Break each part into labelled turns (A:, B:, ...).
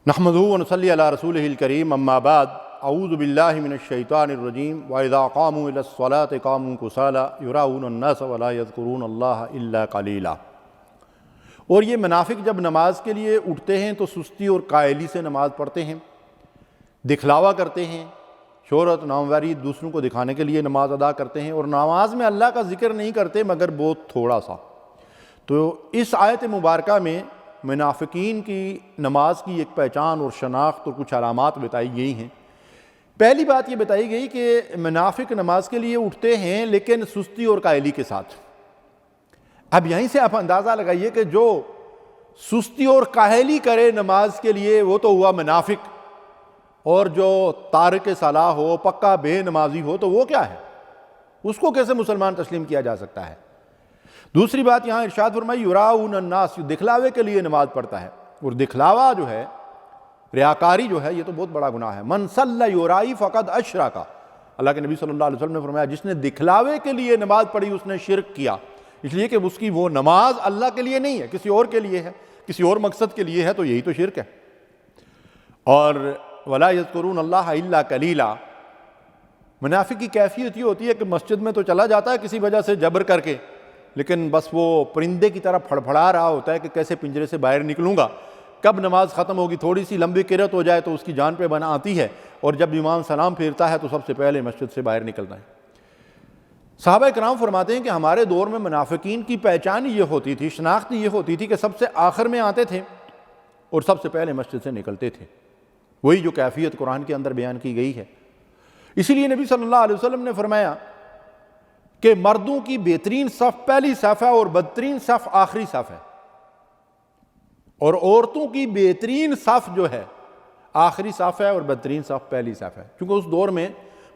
A: نحمدہ ونصلی علی رسولہ الکریم اما بعد اعوذ باللہ من الشیطان الرجیم وَإِذَا قَامُوا إِلَى الصَّلَاةِ قَامُوا كُسَالَىٰ يُرَاءُونَ النَّاسَ وَلَا يَذْكُرُونَ اللَّهَ إِلَّا قَلِيلًا۔ اور یہ منافق جب نماز کے لیے اٹھتے ہیں تو سستی اور قائلی سے نماز پڑھتے ہیں، دکھلاوا کرتے ہیں، شہرت ناموری دوسروں کو دکھانے کے لیے نماز ادا کرتے ہیں، اور نماز میں اللہ کا ذکر نہیں کرتے مگر بہت تھوڑا سا۔ تو اس آیت مبارکہ میں منافقین کی نماز کی ایک پہچان اور شناخت اور کچھ علامات بتائی گئی ہیں۔ پہلی بات یہ بتائی گئی کہ منافق نماز کے لیے اٹھتے ہیں لیکن سستی اور قائلی کے ساتھ۔ اب یہیں سے آپ اندازہ لگائیے کہ جو سستی اور قائلی کرے نماز کے لیے وہ تو ہوا منافق، اور جو تارک صلاح ہو، پکا بے نمازی ہو تو وہ کیا ہے؟ اس کو کیسے مسلمان تسلیم کیا جا سکتا ہے؟ دوسری بات یہاں ارشاد فرمائی یراؤن الناس، دکھلاوے کے لیے نماز پڑھتا ہے، اور دکھلاوا جو ہے، ریاکاری جو ہے، یہ تو بہت بڑا گناہ ہے۔ من صلی یرائی فقد اشرک، اللہ کے نبی صلی اللہ علیہ وسلم نے فرمایا جس نے دکھلاوے کے لیے نماز پڑھی اس نے شرک کیا، اس لیے کہ اس کی وہ نماز اللہ کے لیے نہیں ہے، کسی اور کے لیے ہے، کسی اور مقصد کے لیے ہے، تو یہی تو شرک ہے۔ اور وَلَا يَذْكُرُونَ اللَّهَ إِلَّا قَلِيلًا، منافق کی کیفیت یہ ہوتی ہے کہ مسجد میں تو چلا جاتا ہے کسی وجہ سے جبر کر کے، لیکن بس وہ پرندے کی طرح پھڑپھڑا رہا ہوتا ہے کہ کیسے پنجرے سے باہر نکلوں گا، کب نماز ختم ہوگی، تھوڑی سی لمبی قرأت ہو جائے تو اس کی جان پہ بنا آتی ہے، اور جب امام سلام پھیرتا ہے تو سب سے پہلے مسجد سے باہر نکلتا ہے۔ صحابہ کرام فرماتے ہیں کہ ہمارے دور میں منافقین کی پہچان یہ ہوتی تھی، شناخت یہ ہوتی تھی کہ سب سے آخر میں آتے تھے اور سب سے پہلے مسجد سے نکلتے تھے، وہی جو کیفیت قرآن کے اندر بیان کی گئی ہے۔ اسی لیے نبی صلی اللہ علیہ وسلم نے فرمایا کہ مردوں کی بہترین صف پہلی صف ہے اور بدترین صف آخری صف ہے، اور عورتوں کی بہترین صف جو ہے آخری صف ہے اور بدترین صف پہلی صف ہے، کیونکہ اس دور میں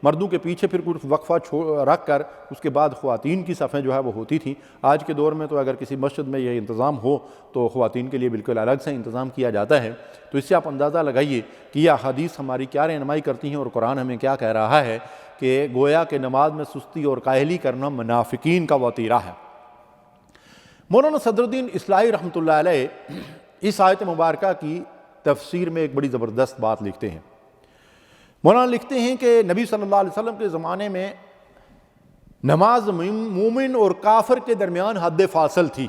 A: مردوں کے پیچھے پھر کچھ وقفہ رکھ کر اس کے بعد خواتین کی صفیں جو ہے وہ ہوتی تھیں۔ آج کے دور میں تو اگر کسی مسجد میں یہ انتظام ہو تو خواتین کے لیے بالکل الگ سے انتظام کیا جاتا ہے۔ تو اس سے آپ اندازہ لگائیے کہ یہ احادیث ہماری کیا رہنمائی کرتی ہیں اور قرآن ہمیں کیا کہہ رہا ہے کہ گویا کہ نماز میں سستی اور کاہلی کرنا منافقین کا وطیرہ ہے۔ مولانا صدر الدین اصلاحی رحمۃ اللہ علیہ اس آیت مبارکہ کی تفسیر میں ایک بڑی زبردست بات لکھتے ہیں۔ مولانا لکھتے ہیں کہ نبی صلی اللہ علیہ وسلم کے زمانے میں نماز مومن اور کافر کے درمیان حد فاصل تھی،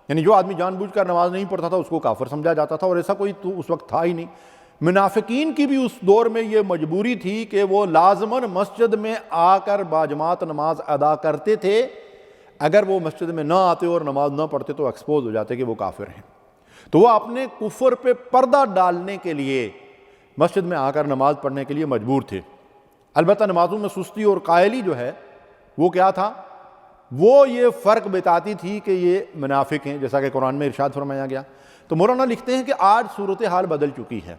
A: یعنی جو آدمی جان بوجھ کر نماز نہیں پڑھتا تھا اس کو کافر سمجھا جاتا تھا، اور ایسا کوئی تو اس وقت تھا ہی نہیں۔ منافقین کی بھی اس دور میں یہ مجبوری تھی کہ وہ لازماً مسجد میں آ کر باجماعت نماز ادا کرتے تھے، اگر وہ مسجد میں نہ آتے اور نماز نہ پڑھتے تو ایکسپوز ہو جاتے کہ وہ کافر ہیں۔ تو وہ اپنے کفر پہ پردہ ڈالنے کے لیے مسجد میں آ کر نماز پڑھنے کے لیے مجبور تھے۔ البتہ نمازوں میں سستی اور قائلی جو ہے وہ کیا تھا؟ وہ یہ فرق بتاتی تھی کہ یہ منافق ہیں، جیسا کہ قرآن میں ارشاد فرمایا گیا۔ تو مولانا لکھتے ہیں کہ آج صورتحال بدل چکی ہے،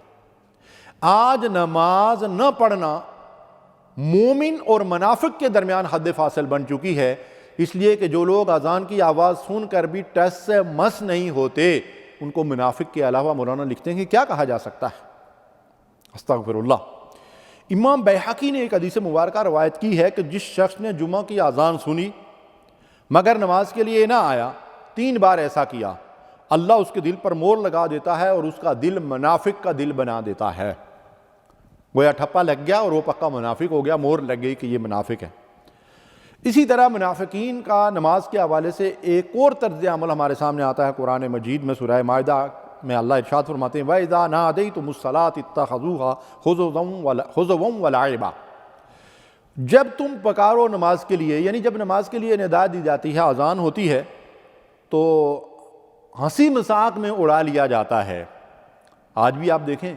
A: آج نماز نہ پڑھنا مومن اور منافق کے درمیان حد فاصل بن چکی ہے، اس لیے کہ جو لوگ اذان کی آواز سن کر بھی ٹس سے مس نہیں ہوتے ان کو منافق کے علاوہ مولانا لکھتے ہیں کہ کیا کہا جا سکتا ہے؟ استغفر اللہ۔ امام بیہقی نے ایک حدیث مبارکہ روایت کی ہے کہ جس شخص نے جمعہ کی اذان سنی مگر نماز کے لیے نہ آیا، 3 بار ایسا کیا، اللہ اس کے دل پر مور لگا دیتا ہے اور اس کا دل منافق کا دل بنا دیتا ہے۔ گویا ٹھپا لگ گیا اور وہ پکا منافق ہو گیا، مور لگ گئی کہ یہ منافق ہے۔ اسی طرح منافقین کا نماز کے حوالے سے ایک اور طرز عمل ہمارے سامنے آتا ہے قرآن مجید میں۔ سورہ مائدہ میں اللہ ارشاد فرماتے ہیں وَإِذَا نَادَيْتُمُ الصَّلَاةَ اتَّخَذُوهَا هُزُوًا وَلَعِبًا، جب تم پکارو نماز کے لیے، یعنی جب نماز کے لیے ندا دی جاتی ہے، اذان ہوتی ہے، تو ہنسی مذاق میں اڑا لیا جاتا ہے۔ آج بھی آپ دیکھیں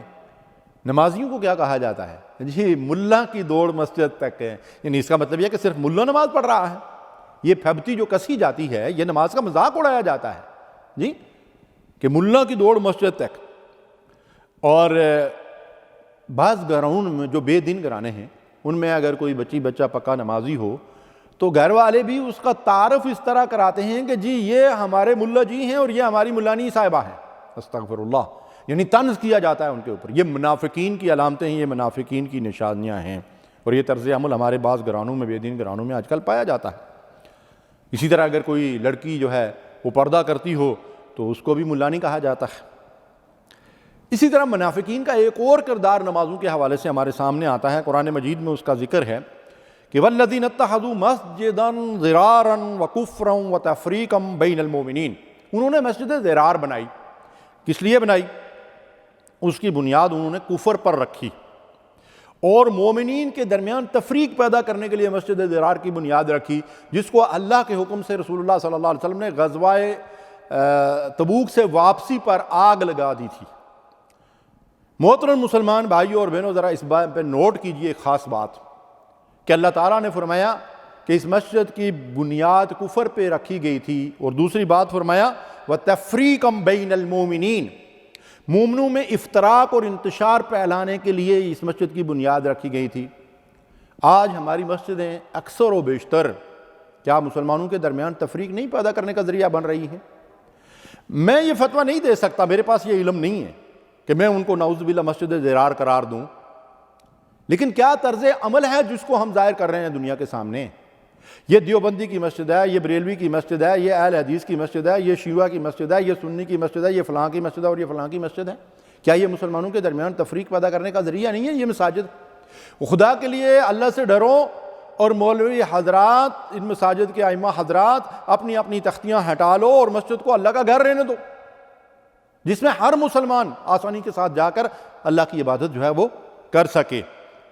A: نمازیوں کو کیا کہا جاتا ہے؟ جی ملا کی دوڑ مسجد تک ہے، یعنی اس کا مطلب یہ کہ صرف ملا نماز پڑھ رہا ہے، یہ پھبتی جو کسی جاتی ہے یہ نماز کا مذاق اڑایا جاتا ہے جی، کہ ملا کی دوڑ مسجد تک۔ اور بعض گھروں میں جو بے دین گھرانے ہیں ان میں اگر کوئی بچہ پکا نمازی ہو تو گھر والے بھی اس کا تعارف اس طرح کراتے ہیں کہ جی یہ ہمارے ملا جی ہیں اور یہ ہماری ملانی صاحبہ ہیں، استغفر اللہ، یعنی طنز کیا جاتا ہے ان کے اوپر۔ یہ منافقین کی علامتیں ہیں، یہ منافقین کی نشانیاں ہیں، اور یہ طرز عمل ہمارے بعض گھرانوں میں، بے دین گھرانوں میں آج کل پایا جاتا ہے۔ اسی طرح اگر کوئی لڑکی جو ہے وہ پردہ کرتی ہو تو اس کو بھی ملانی کہا جاتا ہے۔ اسی طرح منافقین کا ایک اور کردار نمازوں کے حوالے سے ہمارے سامنے آتا ہے، قرآن مجید میں اس کا ذکر ہے کہ والذین اتخذوا مسجدا ضرارا وکفرا وتفریقا بین المؤمنین، انہوں نے مسجد ضرار بنائی۔ کس لیے بنائی؟ اس کی بنیاد انہوں نے کفر پر رکھی، اور مومنین کے درمیان تفریق پیدا کرنے کے لیے مسجد ضرار کی بنیاد رکھی، جس کو اللہ کے حکم سے رسول اللہ صلی اللہ علیہ وسلم نے غزوہ تبوک سے واپسی پر آگ لگا دی تھی۔ محترم مسلمان بھائیوں اور بہنوں، ذرا اس بات پہ نوٹ کیجئے ایک خاص بات کہ اللہ تعالیٰ نے فرمایا کہ اس مسجد کی بنیاد کفر پہ رکھی گئی تھی، اور دوسری بات فرمایا وَتَفْرِيقًا بَيْنَ الْمُؤْمِنِينَ، مومنوں میں افتراق اور انتشار پھیلانے کے لیے اس مسجد کی بنیاد رکھی گئی تھی۔ آج ہماری مسجدیں اکثر و بیشتر کیا مسلمانوں کے درمیان تفریق نہیں پیدا کرنے کا ذریعہ بن رہی ہیں؟ میں یہ فتویٰ نہیں دے سکتا، میرے پاس یہ علم نہیں ہے کہ میں ان کو نعوذ باللہ مسجد ضرار قرار دوں، لیکن کیا طرز عمل ہے جس کو ہم ظاہر کر رہے ہیں دنیا کے سامنے؟ یہ دیوبندی کی مسجد ہے، یہ بریلوی کی مسجد ہے، یہ اہل حدیث کی مسجد ہے، یہ شیعہ کی مسجد ہے، یہ سنی کی مسجد ہے، یہ فلاں کی مسجد ہے اور یہ فلاں کی مسجد ہے۔ کیا یہ مسلمانوں کے درمیان تفریق پیدا کرنے کا ذریعہ نہیں ہے یہ مساجد؟ خدا کے لیے اللہ سے ڈرو، اور مولوی حضرات، ان مساجد کے ائمہ حضرات اپنی اپنی تختیاں ہٹا لو اور مسجد کو اللہ کا گھر رہنے دو، جس میں ہر مسلمان آسانی کے ساتھ جا کر اللہ کی عبادت جو ہے وہ کر سکے۔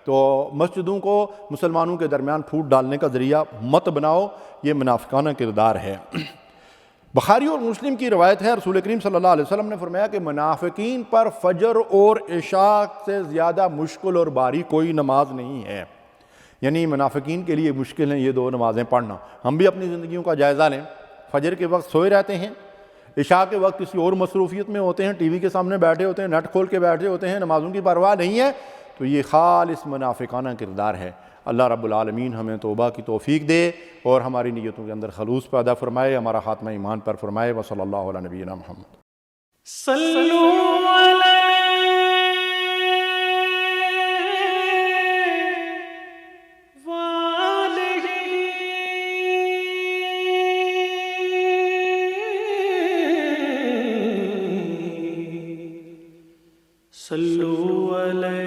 A: تو مسجدوں کو مسلمانوں کے درمیان پھوٹ ڈالنے کا ذریعہ مت بناؤ، یہ منافقانہ کردار ہے۔ بخاری اور مسلم کی روایت ہے، رسول کریم صلی اللہ علیہ وسلم نے فرمایا کہ منافقین پر فجر اور عشاء سے زیادہ مشکل اور بھاری کوئی نماز نہیں ہے، یعنی منافقین کے لیے مشکل ہیں یہ دو نمازیں پڑھنا۔ ہم بھی اپنی زندگیوں کا جائزہ لیں، فجر کے وقت سوئے رہتے ہیں، عشاء کے وقت کسی اور مصروفیت میں ہوتے ہیں، ٹی وی کے سامنے بیٹھے ہوتے ہیں، نیٹ کھول کے بیٹھے ہوتے ہیں، نمازوں کی پرواہ نہیں ہے، تو یہ خالص منافقانہ کردار ہے۔ اللہ رب العالمین ہمیں توبہ کی توفیق دے اور ہماری نیتوں کے اندر خلوص پیدا فرمائے، ہمارا خاتمہ ایمان پر فرمائے۔ وصلی اللہ علی نبینا محمد۔
B: صلو علیہ